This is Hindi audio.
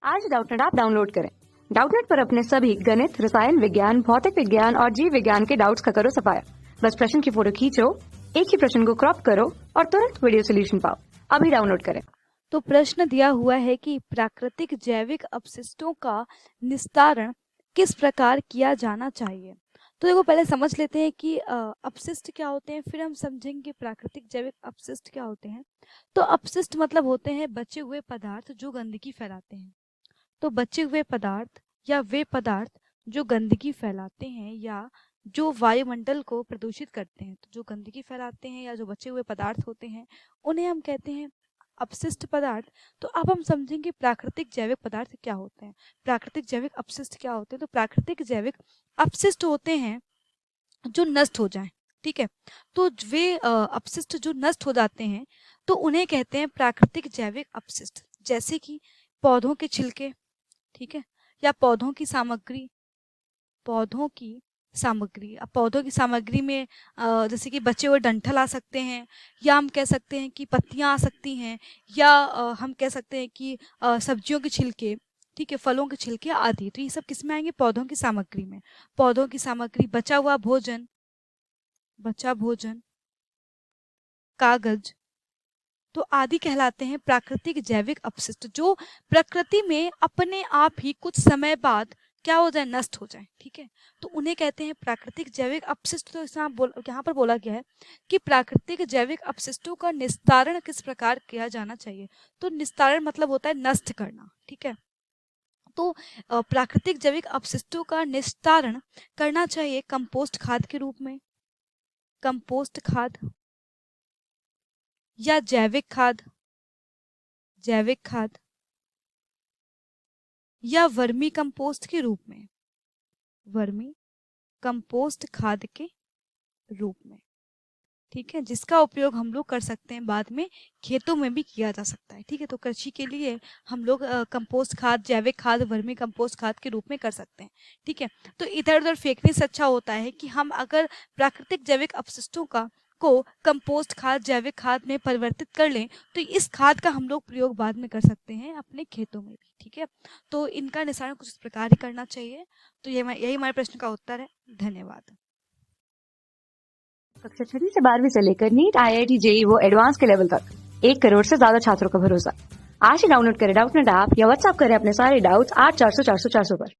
आज डाउटनेट ऐप डाउनलोड करें। डाउटनेट पर अपने सभी गणित, रसायन विज्ञान, भौतिक विज्ञान और जीव विज्ञान के डाउट्स का करो सफाया। बस प्रश्न की फोटो खींचो, एक ही प्रश्न को क्रॉप करो और तुरंत वीडियो सोल्यूशन पाओ। अभी डाउनलोड करें। तो प्रश्न दिया हुआ है कि प्राकृतिक जैविक अपशिष्टों का निस्तारण किस प्रकार किया जाना चाहिए। तो देखो, पहले समझ लेते हैं कि अपशिष्ट क्या होते हैं, फिर हम समझेंगे कि प्राकृतिक जैविक अपशिष्ट क्या होते हैं। तो अपशिष्ट मतलब होते हैं बचे हुए पदार्थ जो गंदगी फैलाते हैं। तो बचे हुए पदार्थ या वे पदार्थ जो गंदगी फैलाते हैं या जो वायुमंडल को प्रदूषित करते हैं, तो जो गंदगी फैलाते हैं या जो बचे हुए पदार्थ होते हैं उन्हें हम कहते हैं अपशिष्ट पदार्थ। तो अब हम समझेंगे प्राकृतिक जैविक पदार्थ क्या होते हैं, प्राकृतिक जैविक अपशिष्ट क्या होते हैं। तो प्राकृतिक जैविक अपशिष्ट होते हैं जो नष्ट हो जाएं, ठीक है। तो वे अपशिष्ट जो नष्ट हो जाते हैं तो उन्हें कहते हैं प्राकृतिक जैविक अपशिष्ट। जैसे कि पौधों के छिलके, ठीक है, या पौधों की सामग्री। अब पौधों की सामग्री में जैसे कि बचे हुए डंठल आ सकते हैं, या हम कह सकते हैं कि पत्तियां आ सकती हैं, या हम कह सकते हैं कि सब्जियों के छिलके, ठीक है, फलों के छिलके आदि। तो ये सब किस में आएंगे? पौधों की सामग्री में। पौधों की सामग्री, बचा हुआ भोजन, कागज, तो आदि कहलाते हैं प्राकृतिक जैविक अपशिष्ट, जो प्रकृति में अपने आप ही कुछ समय बाद क्या हो जाए? नष्ट हो जाए, ठीक है। तो उन्हें कहते हैं प्राकृतिक जैविक अपशिष्ट। तो यहाँ पर बोला गया है कि प्राकृतिक जैविक अपशिष्टों का निस्तारण किस प्रकार किया जाना चाहिए। तो निस्तारण मतलब होता है नष्ट करना, ठीक है। तो प्राकृतिक जैविक अपशिष्टों का निस्तारण करना चाहिए कंपोस्ट खाद के रूप में, कंपोस्ट खाद या जैविक खाद या वर्मी कंपोस्ट के रूप में, वर्मी कंपोस्ट खाद के रूप में, ठीक है, जिसका उपयोग हम लोग कर सकते हैं बाद में खेतों में भी किया जा सकता है, ठीक है। तो कृषि के लिए हम लोग कंपोस्ट खाद, जैविक खाद, वर्मी कंपोस्ट खाद के रूप में कर सकते हैं, ठीक है। तो इधर उधर फेंकने से अच्छा होता है कि हम अगर प्राकृतिक जैविक अपशिष्टों को कंपोस्ट खाद, जैविक खाद में परिवर्तित कर लें तो इस खाद का हम लोग प्रयोग बाद में कर सकते हैं अपने खेतों में भी, ठीक है। तो इनका निस्तारण कुछ इस प्रकार ही करना चाहिए। तो यही हमारे प्रश्न का उत्तर है। धन्यवाद। कक्षा 6 से 12वीं से लेकर नीट, IIT, JEE वो एडवांस के लेवल तक 1 करोड़ से ज्यादा छात्रों का भरोसा। आज ही डाउनलोड करें डाउटनेट ऐप या व्हाट्सएप करें अपने सारे डाउट्स 8400 400 400 पर।